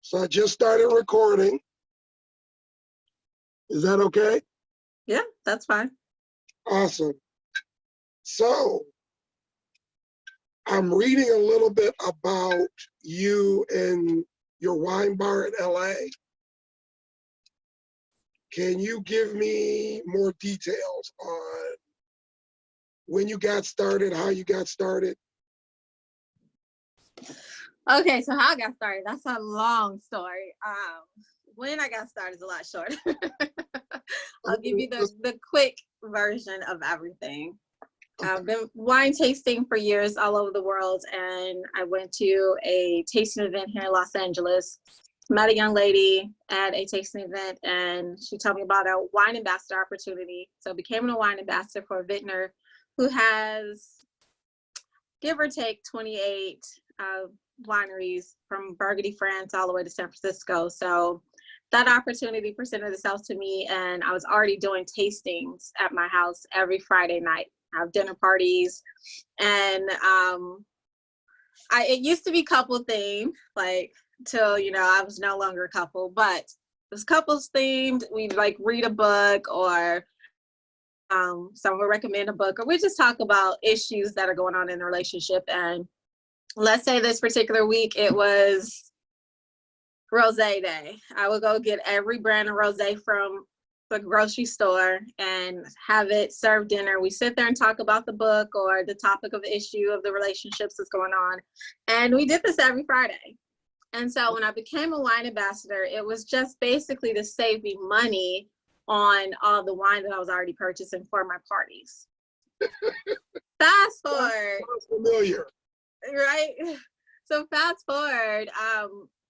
So I just started recording. Is that okay? Yeah, that's fine. Awesome. So I'm reading a little bit about you and your wine bar in LA. Can you give me more details on when you got started, how you got started? Okay, so how I got started, that's a long story. When I got started is a lot shorter. I'll give you the quick version of everything. I've been wine tasting for years all over the world, and I went to a tasting event here in Los Angeles. Met a young lady at a tasting event, and she told me about a wine ambassador opportunity. So I became a wine ambassador for a vintner who has, give or take, 28 wineries from Burgundy, France, all the way to San Francisco. So that opportunity presented itself to me, and I was already doing tastings at my house every Friday night. I have dinner parties, and it used to be couple themed, like till I was no longer a couple, but it was couples themed. We'd like read a book, or someone would recommend a book, or we just talk about issues that are going on in the relationship. And let's say this particular week it was rosé day. I would go get every brand of rosé from the grocery store and have it served dinner. We sit there and talk about the book or the topic of the issue of the relationships that's going on. And we did this every Friday. And so when I became a wine ambassador, it was just basically to save me money on all the wine that I was already purchasing for my parties. Fast forward. Sounds familiar. Right? So fast forward,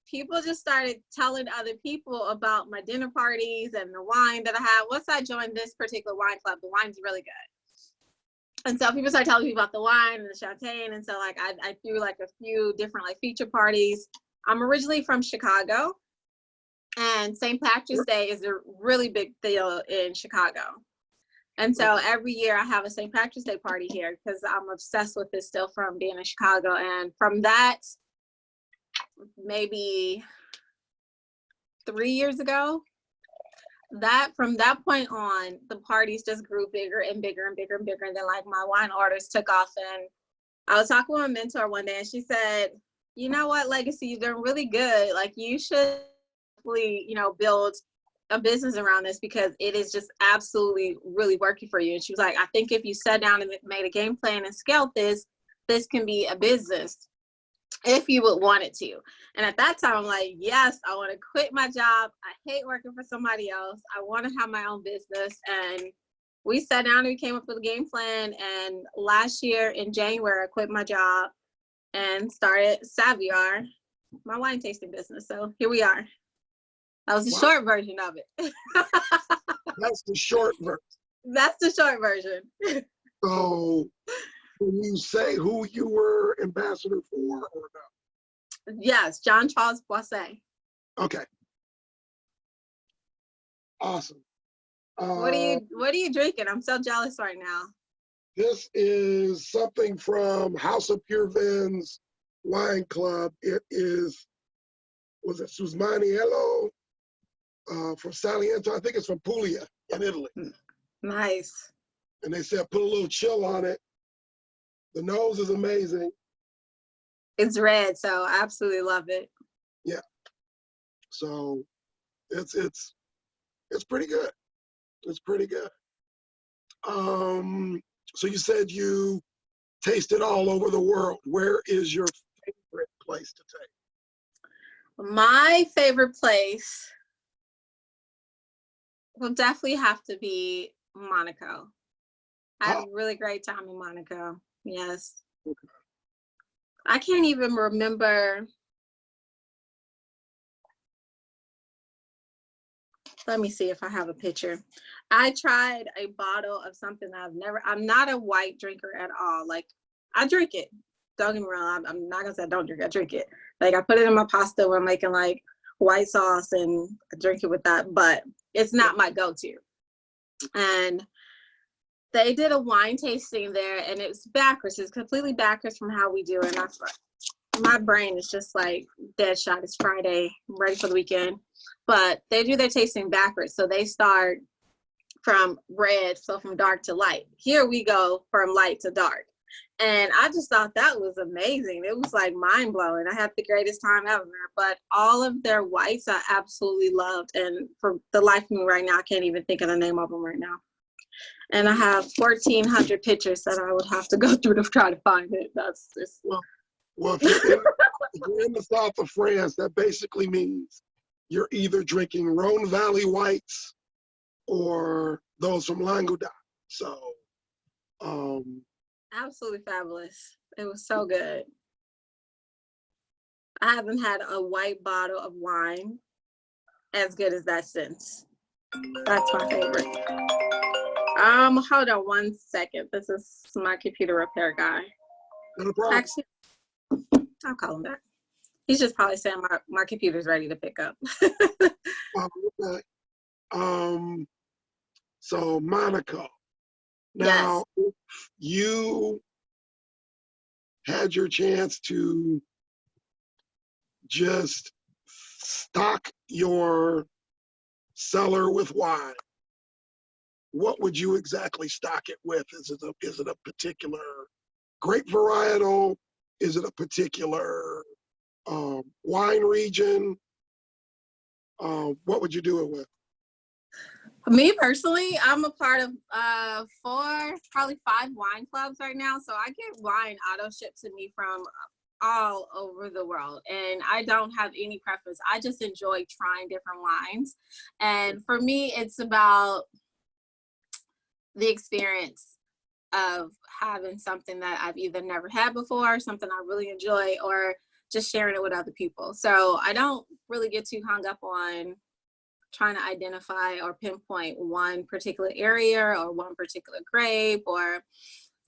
people just started telling other people about my dinner parties and the wine that I had. Once I joined this particular wine club, the wine's really good. And so people started telling me about the wine and the champagne. And so like I threw like a few different like feature parties. I'm originally from Chicago, and St. Patrick's Day is a really big deal in Chicago. And so every year I have a St. Patrick's Day party here because I'm obsessed with it still from being in Chicago. And from that, maybe 3 years ago, from that point on, the parties just grew bigger and bigger and bigger and bigger. And then like my wine orders took off. And I was talking with my mentor one day, and she said, you know what, Legacy, you're doing really good. Like you should build a business around this because it is just absolutely really working for you. And she was like, I think if you sat down and made a game plan and scaled this can be a business if you would want it to. And at that time, I'm like, yes, I want to quit my job. I hate working for somebody else. I want to have my own business. And we sat down and we came up with a game plan. And last year in January, I quit my job and started Saviar, my wine tasting business. So here we are. That was the short version of it. That's the short version. That's the short version. So can you say who you were ambassador for or not? Yes, Jean Charles Boisset. Okay. Awesome. What are you drinking? I'm so jealous right now. This is something from House of Pure Vins Wine Club. It was it Susmaniello from Saliento? I think it's from Puglia in Italy. Nice. And they said put a little chill on it. The nose is amazing. It's red, so I absolutely love it. Yeah. So it's pretty good. It's pretty good. So you said you tasted all over the world. Where is your favorite place to taste? My favorite place will definitely have to be Monaco. I had a really great time in Monaco. Yes. Okay. I can't even remember. Let me see if I have a picture. I tried a bottle of something I'm not a white drinker at all. Like I drink it. Don't get me wrong. I'm not gonna say I don't drink it. I drink it. Like I put it in my pasta when I'm making like white sauce and I drink it with that, but it's not my go-to. And they did a wine tasting there and it was backwards. It's completely backwards from how we do it. And my brain is just like dead shot. It's Friday, I'm ready for the weekend. But they do their tasting backwards. So they start from red, so from dark to light. Here we go from light to dark. And I just thought that was amazing. It was like mind blowing. I had the greatest time ever. But all of their whites I absolutely loved. And for the life of me right now, I can't even think of the name of them right now. And I have 1,400 pictures that I would have to go through to try to find it. That's just. Well, if you're in the south of France, that basically means you're either drinking Rhone Valley whites or those from Languedoc. So, Absolutely fabulous. It was so good. I haven't had a white bottle of wine as good as that since. That's my favorite. Hold on one second. This is my computer repair guy. not a problem. Actually, I'll call him back. He's just probably saying my computer's ready to pick up. Okay. So Monaco. Now, if you had your chance to just stock your cellar with wine, what would you exactly stock it with? Is it a particular grape varietal? Is it a particular wine region? What would you do it with? Me personally, I'm a part of 4, probably 5 wine clubs right now. So I get wine auto shipped to me from all over the world, and I don't have any preference. I just enjoy trying different wines. And for me, it's about the experience of having something that I've either never had before, something I really enjoy, or just sharing it with other people. So I don't really get too hung up on trying to identify or pinpoint one particular area or one particular grape or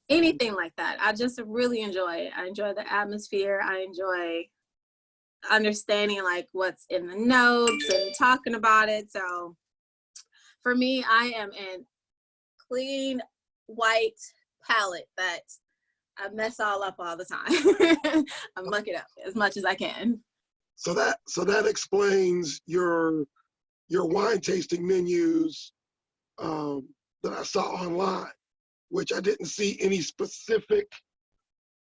anything like that. I just really enjoy it. I enjoy the atmosphere. I enjoy understanding like what's in the notes and talking about it. So for me, I am in clean white palette that I mess all up all the time. I muck it up as much as I can. So that explains your wine tasting menus that I saw online, which I didn't see any specific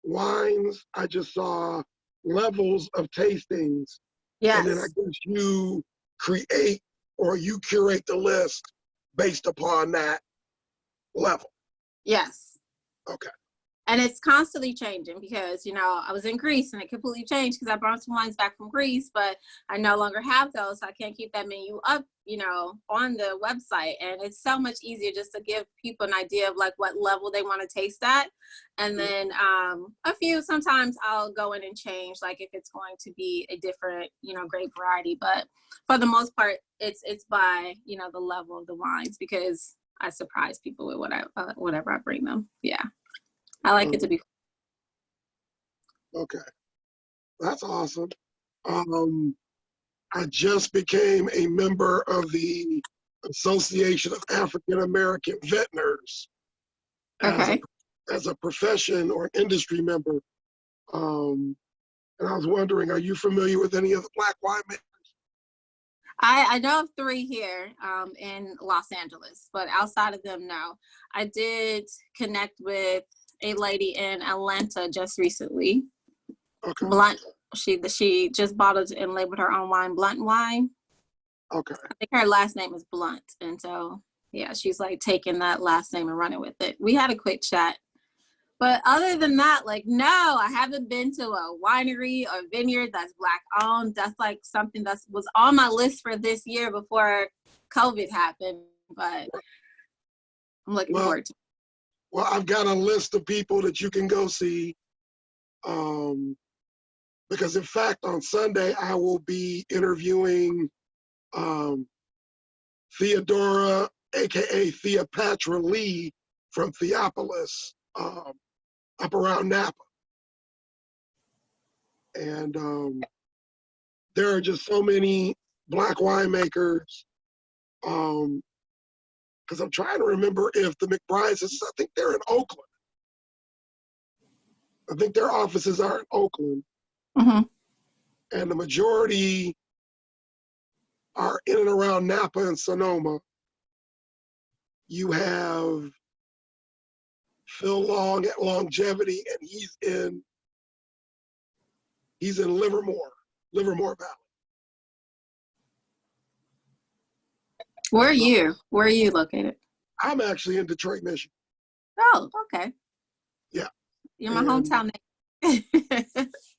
wines. I just saw levels of tastings. And then I Yes. guess you create or you curate the list based upon that level. Yes. Okay. And it's constantly changing because, I was in Greece and it completely changed because I brought some wines back from Greece, but I no longer have those. So I can't keep that menu up, on the website. And it's so much easier just to give people an idea of like what level they want to taste at. And then sometimes I'll go in and change, like if it's going to be a different, grape variety. But for the most part, it's by, the level of the wines because I surprise people with whatever I bring them. Yeah. I like it to be. Okay, that's awesome. I just became a member of the Association of African American Vintners Okay. as a profession or industry member. And I was wondering, are you familiar with any of the Black winemakers? I know of 3 here in Los Angeles, but outside of them, no. I did connect with a lady in Atlanta just recently. Okay. Blunt. She just bottled and labeled her own wine, Blunt Wine. Okay. I think her last name is Blunt, and so yeah, she's like taking that last name and running with it. We had a quick chat, but other than that, like no, I haven't been to a winery or vineyard that's Black owned. That's like something that was on my list for this year before COVID happened, but I'm looking forward to it. Well, I've got a list of people that you can go see. Because in fact, on Sunday, I will be interviewing Theodora, AKA Theopatra Lee from Theopolis, up around Napa. And there are just so many Black winemakers. Because I'm trying to remember if the McBrides, I think they're in Oakland. I think their offices are in Oakland. Mm-hmm. and the majority are in and around Napa and Sonoma. You have Phil Long at Longevity, and he's in Livermore Valley. Where are you? Where are you located? I'm actually in Detroit, Michigan. Oh, okay. Yeah. You're my And- hometown neighbor.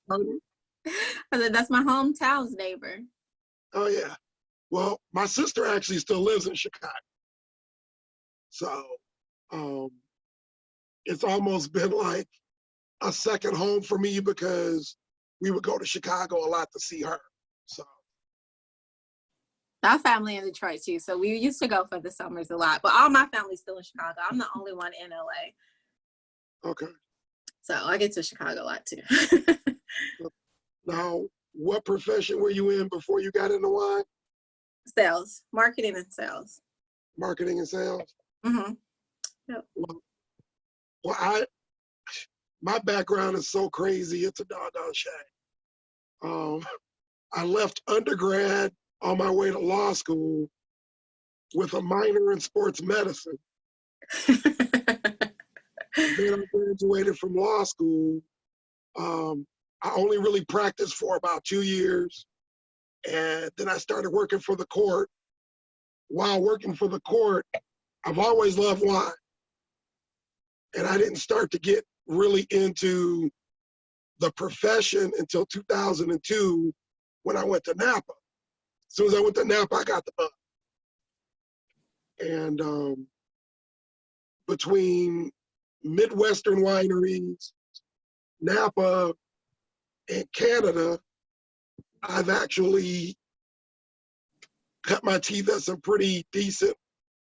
Pardon? I said, that's my hometown's neighbor. Oh yeah. Well, my sister actually still lives in Chicago. So it's almost been like a second home for me because we would go to Chicago a lot to see her. So Our family in Detroit too, so we used to go for the summers a lot. But all my family's still in Chicago. I'm the only one in LA, okay. so I get to Chicago a lot too. Now, what profession were you in before you got into wine? Sales, marketing, and sales. Marketing and sales. Mm-hmm. Well, my background is so crazy. It's a doggone shame. I left undergrad on my way to law school with a minor in sports medicine. Then I graduated from law school. I only really practiced for about 2 years. And then I started working for the court. While working for the court, I've always loved wine. And I didn't start to get really into the profession until 2002 when I went to Napa. As soon as I went to Napa, I got the bug. And between Midwestern wineries, Napa, and Canada, I've actually cut my teeth at some pretty decent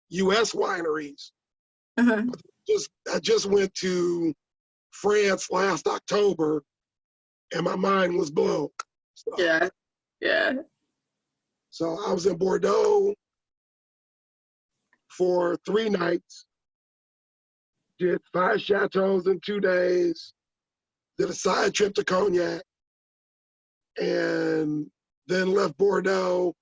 U.S. wineries. Mm-hmm. I just went to France last October, and my mind was blown. So, Yeah. so I was in Bordeaux for 3 nights, did 5 chateaus in 2 days, did a side trip to Cognac, and then left Bordeaux,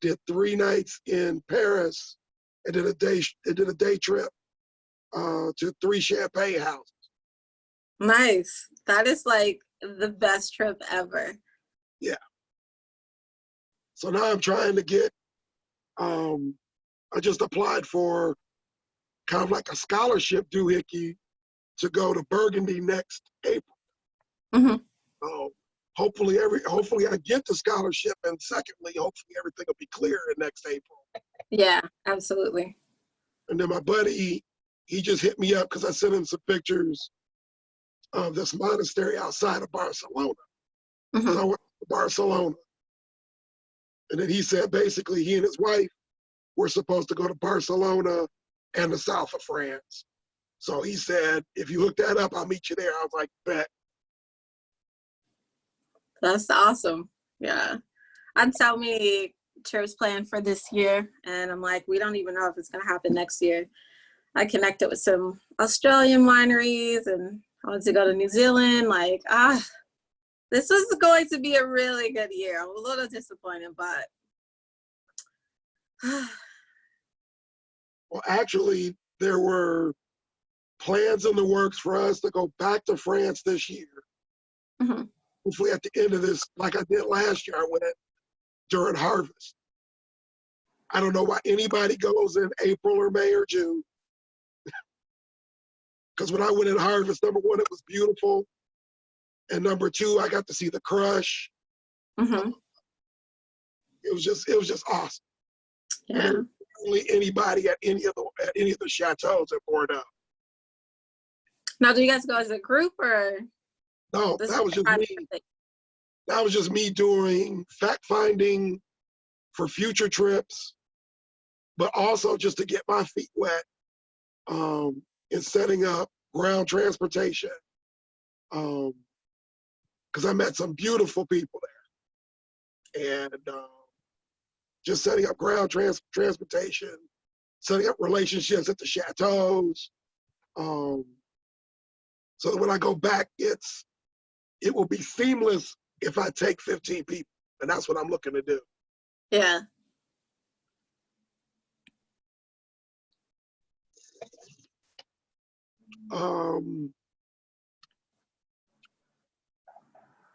did 3 nights in Paris, and did a day trip to 3 champagne houses. Nice. That is like the best trip ever. Yeah. So now I'm trying to get, I just applied for kind of like a scholarship doohickey to go to Burgundy next April. Mm-hmm. So hopefully I get the scholarship, and secondly, hopefully everything will be clear in next April. Yeah, absolutely. And then my buddy, he just hit me up because I sent him some pictures of this monastery outside of Barcelona. Mm-hmm. I went to Barcelona. And then he said basically he and his wife were supposed to go to Barcelona and the south of France. So he said, if you look that up, I'll meet you there. I was like, bet. That's awesome. Yeah. I had so many trips planned for this year, and I'm like, we don't even know if it's going to happen next year. I connected with some Australian wineries, and I wanted to go to New Zealand. Like, this was going to be a really good year. I'm a little disappointed, but. Well, actually, there were plans in the works for us to go back to France this year. Mm-hmm. Hopefully at the end of this, like I did last year, I went during harvest. I don't know why anybody goes in April or May or June. Because when I went in harvest, number one, it was beautiful. And number two, I got to see the crush. Mm-hmm. It was just awesome. Yeah. And there was really anybody at any of the chateaus in Bordeaux. Now, do you guys go as a group or? No, that was just me. That was just me doing fact finding for future trips, but also just to get my feet wet in setting up ground transportation. Because I met some beautiful people there. And just setting up ground transportation, setting up relationships at the chateaus. So that when I go back, it will be seamless if I take 15 people, and that's what I'm looking to do. Yeah.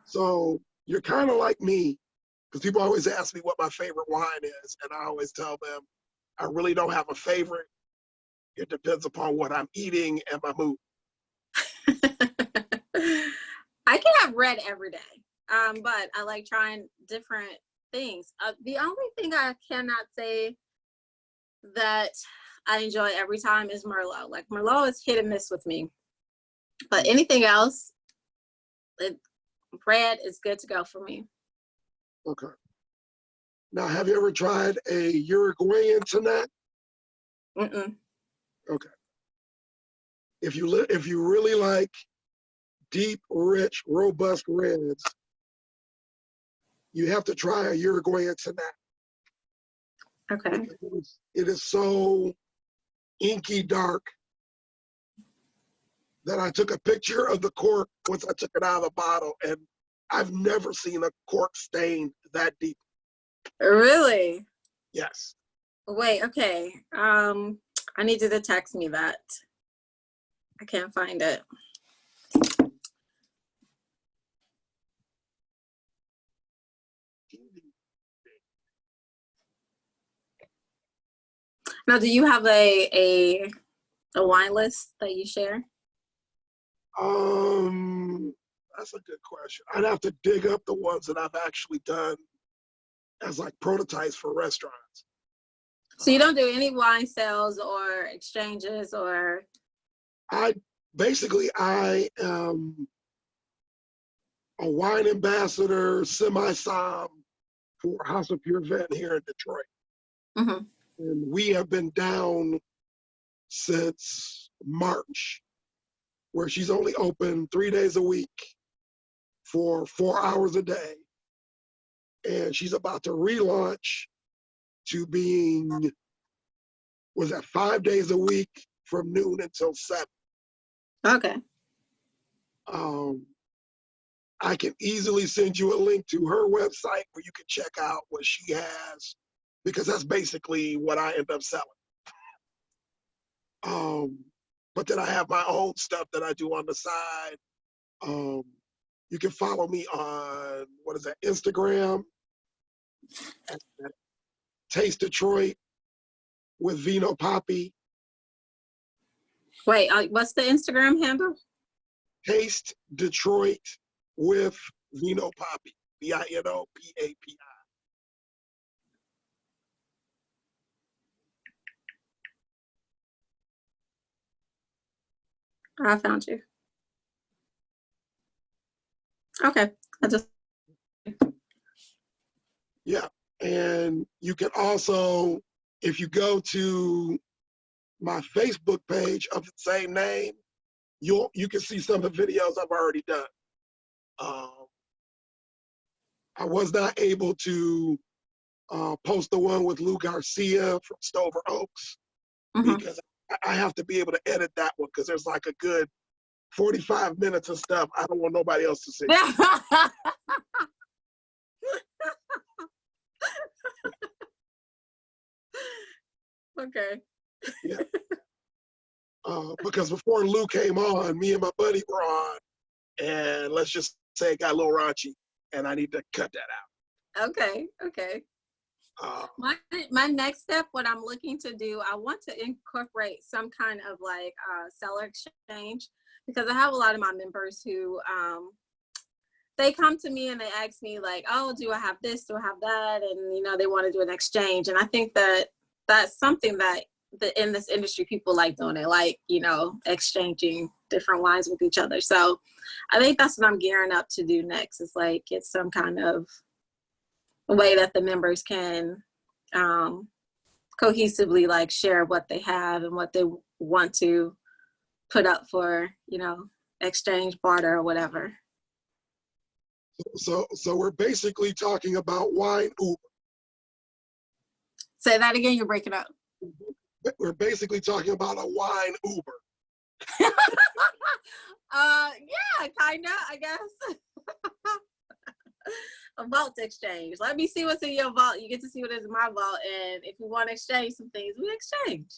So you're kind of like me, because people always ask me what my favorite wine is, and I always tell them I really don't have a favorite. It depends upon what I'm eating and my mood. I can have red every day, but I like trying different things. The only thing I cannot say that I enjoy every time is Merlot. Like Merlot is hit and miss with me, but anything else, red is good to go for me. Okay. Now, have you ever tried a Uruguayan Tannat? Mm-mm. Okay. If you really like deep, rich, robust reds, you have to try a Uruguayan Tannat. Okay. It is so inky dark that I took a picture of the cork once I took it out of the bottle, and I've never seen a cork stain that deep. Really? Yes. Wait, okay. I need you to text me that. I can't find it. Now, do you have a wine list that you share? That's a good question. I'd have to dig up the ones that I've actually done as like prototypes for restaurants. So you don't do any wine sales or exchanges or? I am a wine ambassador, semi-som for House of Pure Vin here in Detroit. Mm-hmm. And we have been down since March, where she's only open 3 days a week for 4 hours a day. And she's about to relaunch to being, 5 days a week from noon until 7. Okay. I can easily send you a link to her website where you can check out what she has, because that's basically what I end up selling. But then I have my own stuff that I do on the side. You can follow me on, Instagram, at Taste Detroit with Vino Poppy. Wait, what's the Instagram handle? Taste Detroit with Vino Poppy, VINOPAPI. I found you. Okay. Yeah, and you can also, if you go to my Facebook page of the same name, you can see some of the videos I've already done. I was not able to post the one with Lou Garcia from Stover Oaks, Mm-hmm. because I have to be able to edit that one, because there's like a good 45 minutes of stuff I don't want nobody else to see. Okay. Yeah. Because before Lou came on, me and my buddy were on, and let's just say it got a little raunchy, and I need to cut that out. Okay. Okay. My next step, what I'm looking to do, I want to incorporate some kind of like seller exchange, because I have a lot of my members who they come to me and they ask me like, oh, do I have this, do I have that, and they want to do an exchange. And I think that that's something that in this industry people like doing. They like exchanging different wines with each other. So I think that's what I'm gearing up to do next, is like get some kind of a way that the members can cohesively like share what they have and what they want to put up for, exchange, barter, or whatever. So we're basically talking about wine Uber. Say that again, you're breaking up. We're basically talking about a wine Uber. Yeah, kinda, I guess. vault to exchange. Let me see what's in your vault. You get to see what is in my vault. And if we want to exchange some things, we exchange.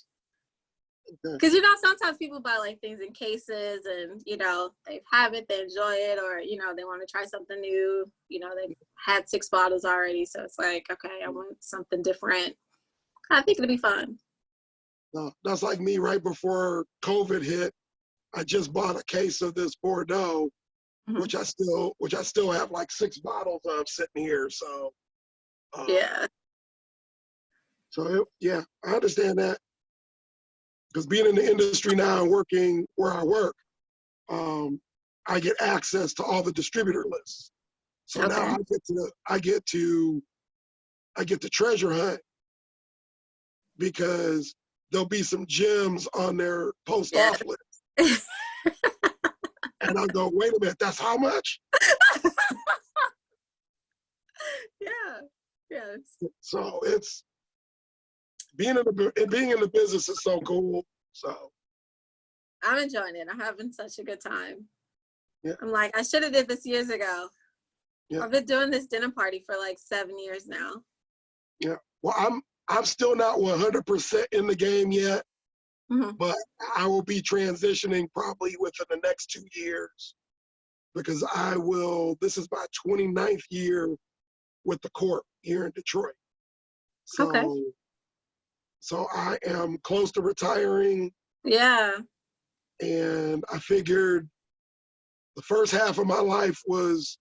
Because, you know, sometimes people buy like things in cases and, you know, they have it, they enjoy it, or, you know, they want to try something new. You know, they've had 6 bottles already. So it's like, okay, I want something different. I think it'll be fun. No, that's like me right before COVID hit. I just bought a case of this Bordeaux, which I still have like 6 bottles of sitting here. So, Yeah. So yeah, I understand that. Because being in the industry now and working where I work, I get access to all the distributor lists. So now I get to treasure hunt because there'll be some gems on their post off list. And I'll go, wait a minute, that's how much? Yeah. Yes. So it's being in the business is so cool. So I'm enjoying it. I'm having such a good time. Yeah. I'm like, I should have did this years ago. Yeah. I've been doing this dinner party for like 7 years now. Yeah. Well, I'm still not 100% in the game yet, but I will be transitioning probably within the next 2 years because this is my 29th year with the Corp here in Detroit. So I am close to retiring. Yeah. And I figured the first half of my life was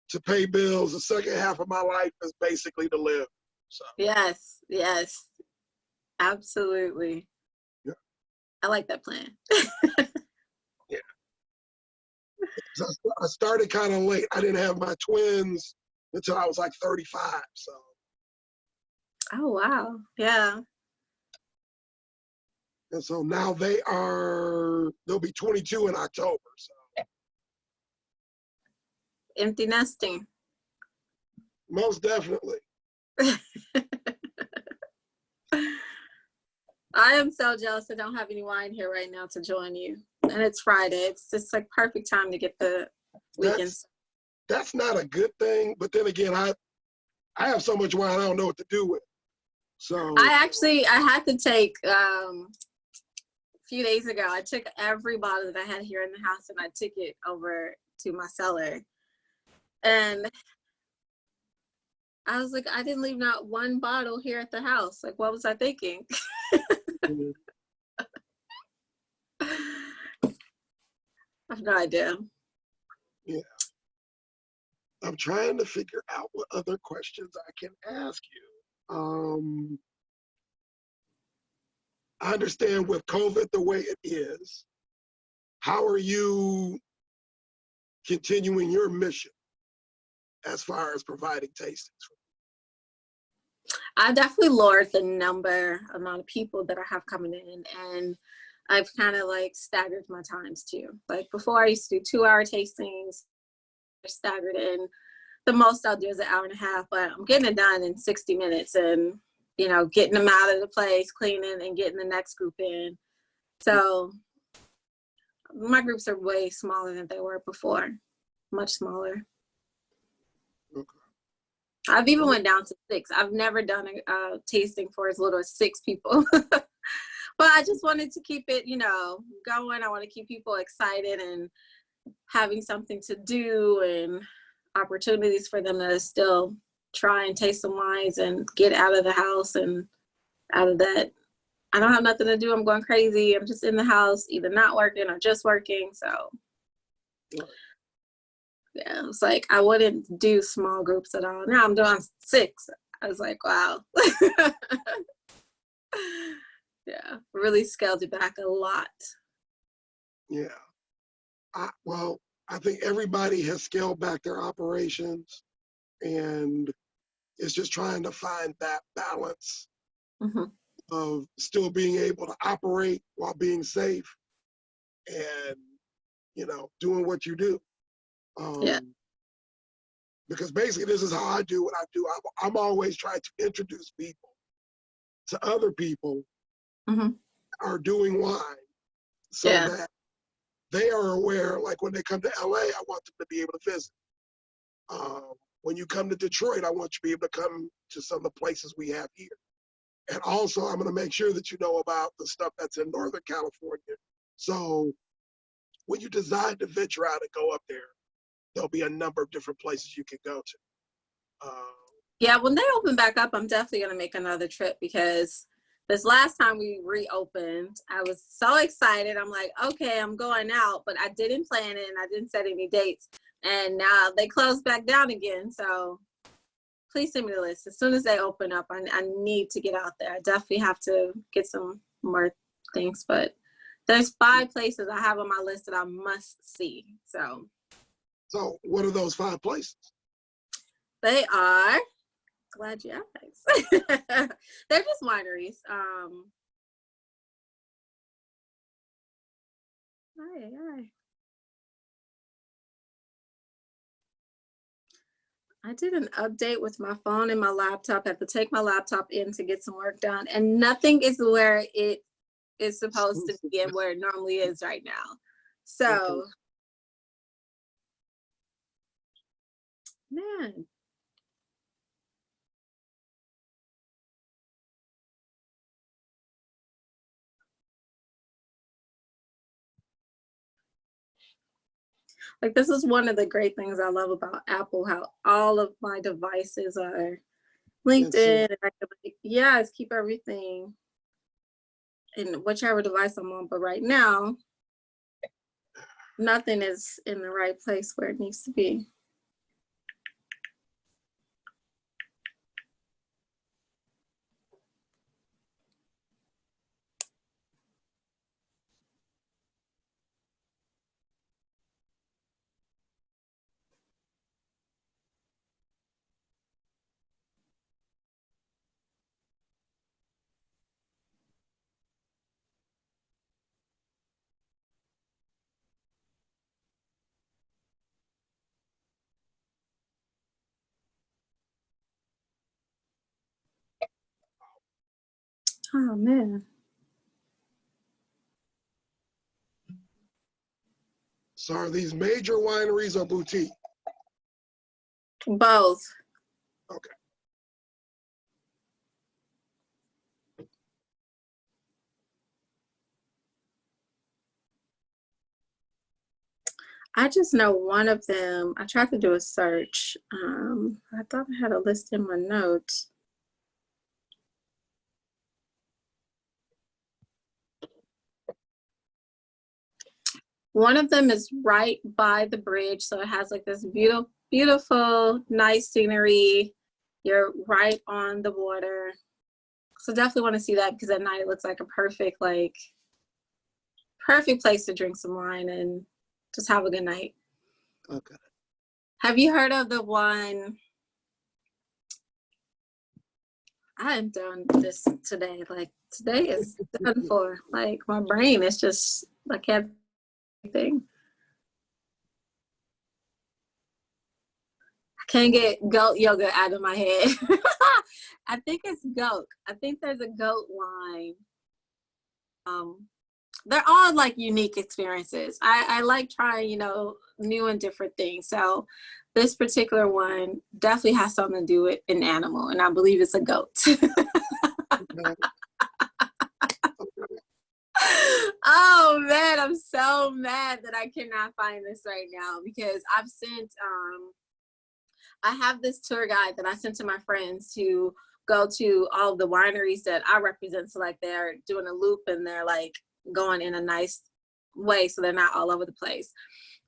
to pay bills. The second half of my life is basically to live. So Yes. Absolutely. Yeah. I like that plan. Yeah. I started kind of late. I didn't have my twins until I was like 35. So. Oh, wow. Yeah. And so now they'll be 22 in October. So. Empty nesting. Most definitely. I am so jealous I don't have any wine here right now to join you. And it's Friday. It's just like perfect time to get the weekends. That's not a good thing. But then again, I have so much wine I don't know what to do with. So I had to take a few days ago, I took every bottle that I had here in the house and I took it over to my cellar. And I was like, I didn't leave not one bottle here at the house. Like, what was I thinking? I have no idea. Yeah. I'm trying to figure out what other questions I can ask you. I understand with COVID the way it is, how are you continuing your mission as far as providing tastings? I definitely lowered the amount of people that I have coming in, and I've kind of like staggered my times too. Like before I used to do 2-hour tastings, staggered in. The most I'll do is an hour and a half, but I'm getting it done in 60 minutes and, you know, getting them out of the place, cleaning and getting the next group in. So my groups are way smaller than they were before, much smaller. Okay. I've even went down to 6. I've never done a tasting for as little as 6 people. But I just wanted to keep it, you know, going. I want to keep people excited and having something to do and opportunities for them to still try and taste some wines and get out of the house and out of that. I don't have nothing to do. I'm going crazy. I'm just in the house, either not working or just working. So yeah, it's like I wouldn't do small groups at all. Now I'm doing 6. I was like, wow. Yeah, really scaled it back a lot. Yeah. I think everybody has scaled back their operations, and it's just trying to find that balance of still being able to operate while being safe and, you know, doing what you do. Yeah. Because basically this is how I do what I do. I'm always trying to introduce people to other people are doing wine so that they are aware, like when they come to LA, I want them to be able to visit. when you come to Detroit, I want you to be able to come to some of the places we have here. And also, I'm going to make sure that you know about the stuff that's in Northern California. So when you decide to venture out and go up there, there'll be a number of different places you can go to. Yeah, when they open back up, I'm definitely going to make another trip, because this last time we reopened, I was so excited. I'm like, okay, I'm going out, but I didn't plan it and I didn't set any dates. And now they closed back down again. So please send me the list. As soon as they open up, I need to get out there. I definitely have to get some more things, but there's 5 places I have on my list that I must see. So what are those 5 places? they are, glad you asked. They're just wineries. I did an update with my phone and my laptop. I had to take my laptop in to get some work done, and nothing is where it is supposed to be and where it normally is right now. So, man. Like, this is one of the great things I love about Apple, how all of my devices are linked in. And I can, like, yes, keep everything in whichever device I'm on. But right now, nothing is in the right place where it needs to be. Oh, man. So are these major wineries or boutique? Both. Okay. I just know one of them. I tried to do a search. I thought I had a list in my notes. One of them is right by the bridge, so it has like this beautiful, beautiful, nice scenery. You're right on the water. So definitely want to see that, because at night it looks like a perfect place to drink some wine and just have a good night. Okay. Have you heard of the one? I am done this today. Like, today is done for. Like, my brain is just, I can't think. I can't get goat yogurt out of my head. I think it's goat. I think there's a goat wine. They're all like unique experiences. I like trying, new and different things. So this particular one definitely has something to do with an animal, and I believe it's a goat. Oh man, I'm so mad that I cannot find this right now, because I've sent I have this tour guide that I sent to my friends to go to all of the wineries that I represent. So like, they're doing a loop and they're like going in a nice way, so they're not all over the place.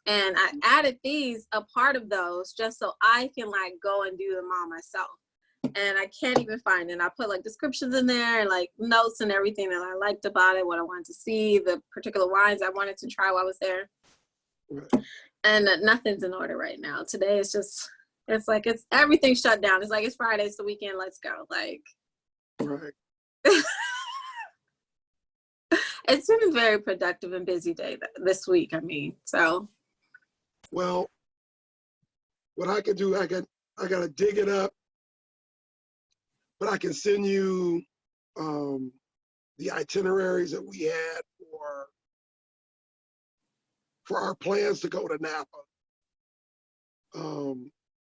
And I added these, a part of those, just so I can like go and do them all myself. And I can't even find it. I put like descriptions in there, like notes and everything that I liked about it, what I wanted to see, the particular wines I wanted to try while I was there. Right. And nothing's in order right now. Today is just, it's like, it's everything shut down. It's like, it's Friday, it's the weekend, let's go. Like, right. It's been a very productive and busy day this week. I mean, so. Well, what I can do, I got to dig it up, but I can send you the itineraries that we had for our plans to go to Napa.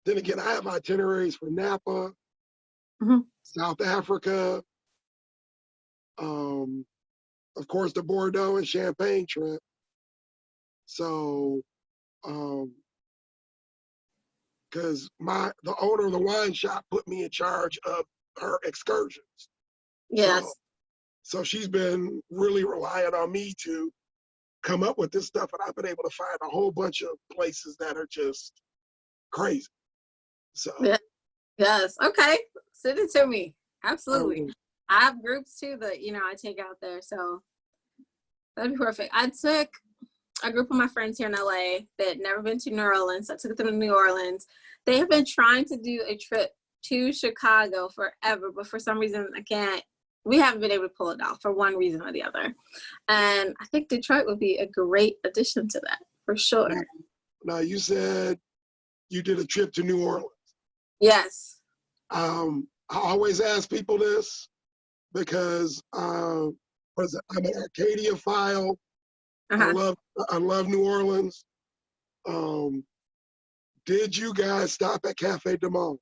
then again, I have itineraries for Napa, Mhm. South Africa, of course, the Bordeaux and Champagne trip. So, because the owner of the wine shop put me in charge of her excursions. So, Yes. so she's been really relying on me to come up with this stuff, and I've been able to find a whole bunch of places that are just crazy. So, Yeah. Yes. Okay. Send it to me. Absolutely. um, I have groups too that, I take out there. So that'd be perfect. I took a group of my friends here in LA that never been to New Orleans. I took them to New Orleans. They have been trying to do a trip to Chicago forever, but for some reason we haven't been able to pull it off for one reason or the other. And I think Detroit would be a great addition to that for sure. now you said you did a trip to New Orleans. Yes. I always ask people this because I'm an Arcadia-phile. Uh-huh. I love New Orleans. Did you guys stop at Cafe du Monde?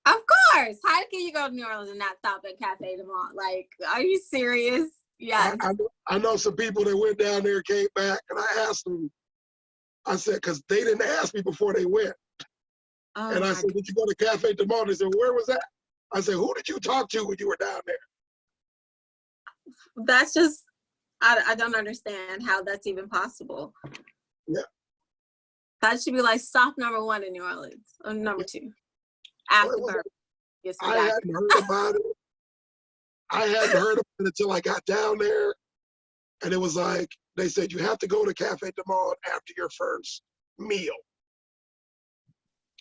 Of course. How can you go to New Orleans and not stop at Cafe du Monde? Like, are you serious? Yes. I know some people that went down there, came back, and I asked them, I said, because they didn't ask me before they went. Oh And I my said, did you go to Cafe du Monde? They said, where was that? I said, who did you talk to when you were down there? God. That's just, I don't understand how that's even possible. Yeah. That should be like stop number 1 in New Orleans, or number 2. Well, After Bourbon. Yes, I hadn't heard about it. I hadn't heard of it until I got down there. And it was like, they said, you have to go to Cafe du Monde after your first meal.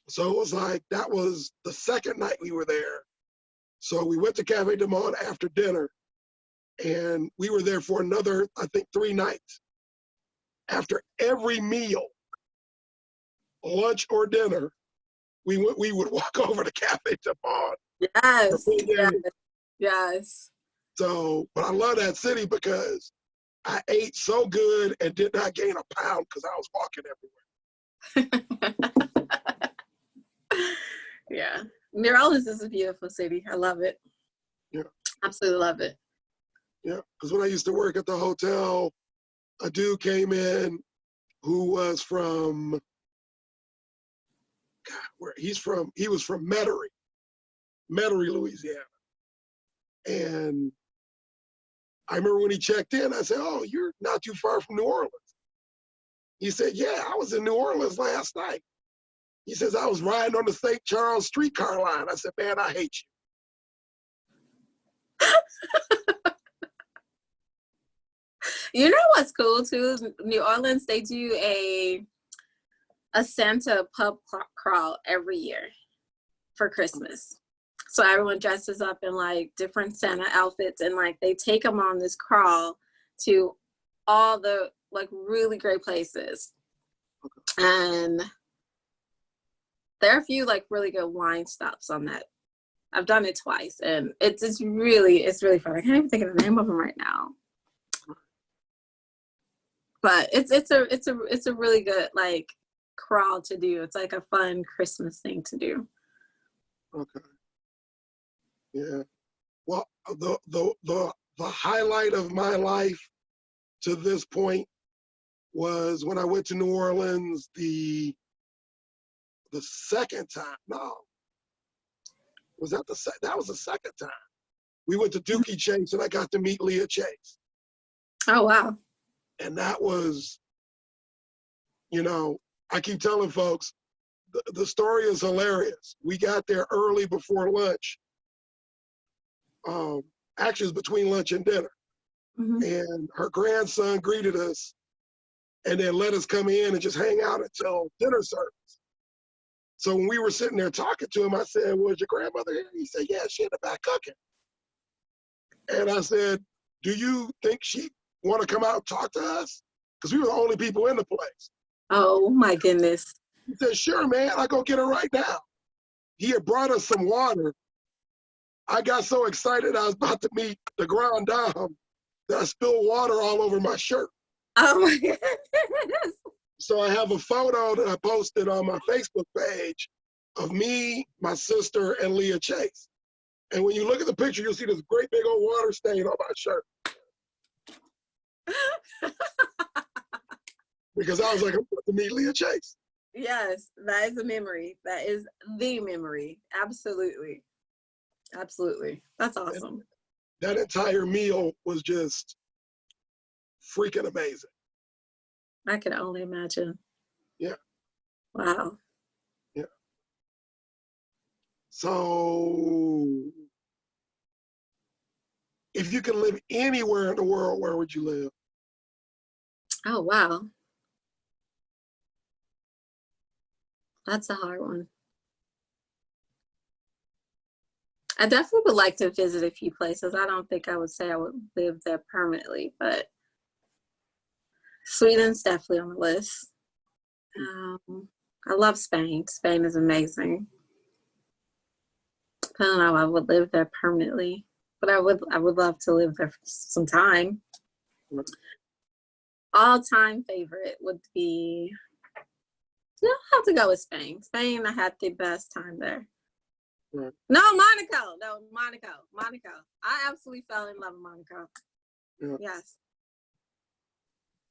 So it was like, that was the second night we were there. So we went to Cafe du Monde after dinner, and we were there for another, I think, 3 nights. After every meal, lunch or dinner, we would walk over to Cafe du Monde. Yes. Yes. Yes. So, but I love that city because I ate so good and did not gain a pound because I was walking everywhere. Yeah. New Orleans is a beautiful city. I love it. Yeah. Absolutely love it. Yeah. Because when I used to work at the hotel, a dude came in who was from, he was from Metairie, Louisiana. And I remember when he checked in, I said, oh, you're not too far from New Orleans. He said, yeah, I was in New Orleans last night. He says, I was riding on the St. Charles streetcar line. I said, man, I hate you. You know what's cool too? New Orleans, they do a Santa pub crawl every year for Christmas. So everyone dresses up in like different Santa outfits, and like they take them on this crawl to all the like really great places. And there are a few like really good wine stops on that. I've done it twice, and it's really fun. I can't even think of the name of them right now. But it's a really good like crawl to do. It's like a fun Christmas thing to do. Okay. Yeah. Well, the highlight of my life to this point was when I went to New Orleans the second time. No. Was that that was the second time. We went to Dookie Chase and I got to meet Leah Chase. Oh wow. And that was, I keep telling folks, the story is hilarious. We got there early before lunch. Actually, it was between lunch and dinner. Mm-hmm. And her grandson greeted us and then let us come in and just hang out until dinner service. So when we were sitting there talking to him, I said, was your grandmother here? He said, yeah, she in the back cooking. And I said, do you think she want to come out and talk to us? Because we were the only people in the place. Oh my goodness. He said, sure, man, I'll go get her right now. He had brought us some water. I got so excited I was about to meet the Grand Dame that I spilled water all over my shirt. Oh my goodness. So I have a photo that I posted on my Facebook page of me, my sister, and Leah Chase. And when you look at the picture, you'll see this great big old water stain on my shirt. Because I was like, I'm about to meet Leah Chase. Yes, that is a memory. That is the memory. Absolutely. Absolutely. That's awesome. And that entire meal was just freaking amazing. I can only imagine. Yeah. Wow. Yeah. So if you could live anywhere in the world, where would you live? Oh, wow. That's a hard one. I definitely would like to visit a few places. I don't think I would say I would live there permanently, but Sweden's definitely on the list. I love Spain. Spain is amazing. I don't know, I would live there permanently, but I would love to live there for some time. All-time favorite would be, yeah, I'll have to go with Spain. Spain, I had the best time there. Right. No, Monaco. No, Monaco. Monaco. I absolutely fell in love with Monaco. Yeah. Yes.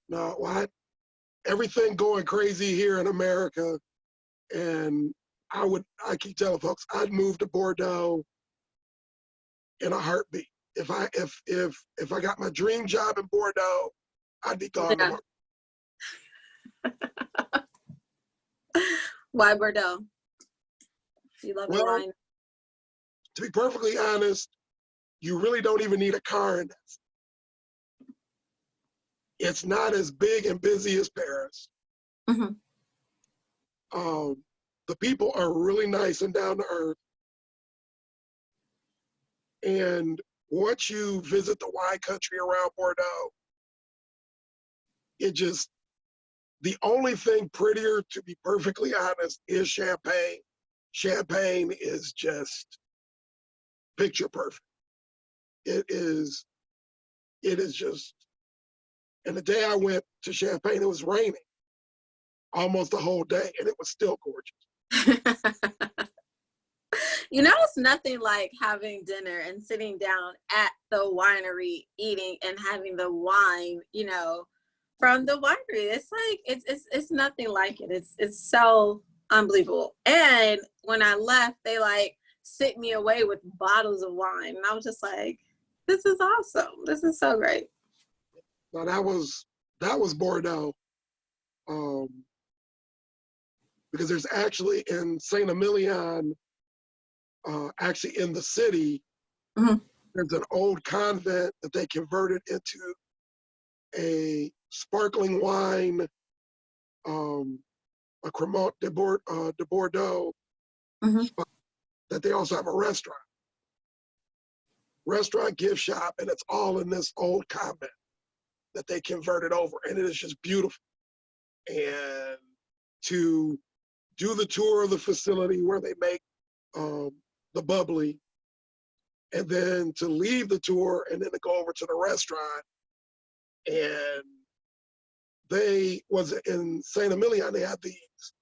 No, what? Everything going crazy here in America, and I keep telling folks, I'd move to Bordeaux in a heartbeat. If I got my dream job in Bordeaux, I'd be gone Yeah. tomorrow. Why Bordeaux? You love the Well, wine? to be perfectly honest, you really don't even need a car in this. It's not as big and busy as Paris. Mm-hmm. The people are really nice and down to earth. And once you visit the wine country around Bordeaux, the only thing prettier, to be perfectly honest, is Champagne. Champagne is just picture perfect. It is just, and the day I went to Champagne, it was raining almost the whole day, and it was still gorgeous. You know, it's nothing like having dinner and sitting down at the winery, eating and having the wine, you know, from the winery. It's like it's nothing like it. It's so unbelievable. And when I left, they like sent me away with bottles of wine, and I was just like, this is awesome. This is so great. Now that was Bordeaux, because there's actually in Saint Emilion, actually in the city, Mm-hmm. there's an old convent that they converted into a sparkling wine, a Cremant de Bordeaux, Mm-hmm. spot that they also have a restaurant gift shop, and it's all in this old convent that they converted over, and it is just beautiful. And to do the tour of the facility where they make the bubbly, and then to leave the tour and then to go over to the restaurant. And they was in Saint Emilion, they had these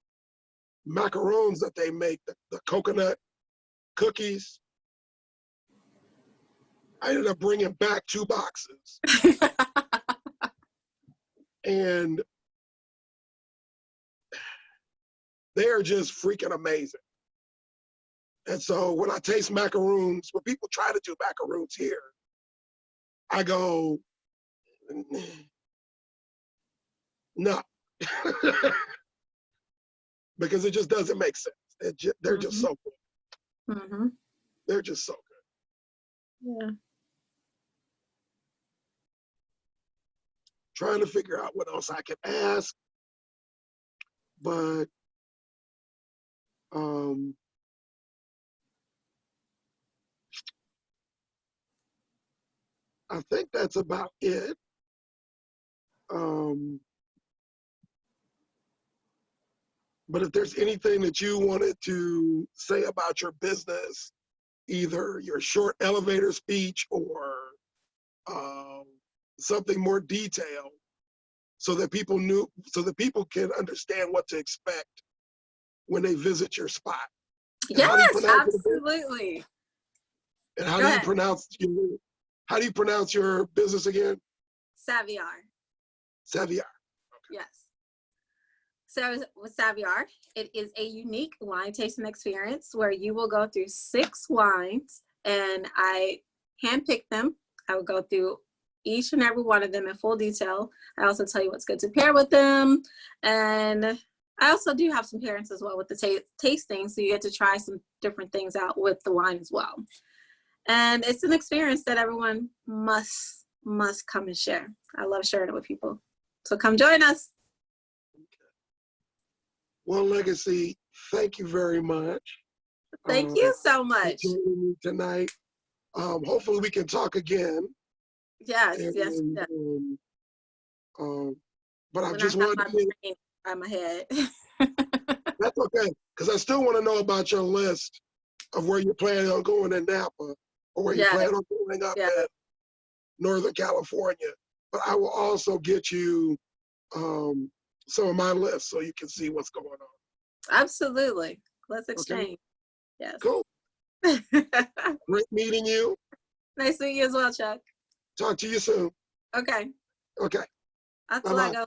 macarons that they make, the coconut cookies. I ended up bringing back 2 boxes. And they're just freaking amazing. And so when I taste macaroons, when people try to do macaroons here, I go, no. Because it just doesn't make sense. They're just so good. Mm-hmm. They're just so good. Yeah. Trying to figure out what else I can ask, but I think that's about it. But if there's anything that you wanted to say about your business, either your short elevator speech or something more detailed, so that people can understand what to expect when they visit your spot. And how do you Yes, pronounce it? absolutely. And how Go do you ahead. pronounce your business again? Saviar. Saviar. Yes. So with Saviar, it is a unique wine tasting experience where you will go through 6 wines, and I handpick them. I will go through each and every one of them in full detail. I also tell you what's good to pair with them. And I also do have some pairings as well with the tasting, so you get to try some different things out with the wine as well. And it's an experience that everyone must come and share. I love sharing it with people. So come join us. Well, Legacy, thank you very much. Thank you so For much. joining me tonight. Hopefully we can talk again. Yes, And, yes, yes. But I When I just have wanted my to, brain in my head. that's okay, because I still want to know about your list of where you're planning on going in Napa, or where you Yeah, plan on going up yeah, in Northern California. But I will also get you some of my lists so you can see what's going on. absolutely. Let's Okay, exchange. Yes. cool. Great meeting you. Nice to meet you as well, Chuck. Talk to you soon. Okay. Okay, Hasta bye-bye. luego.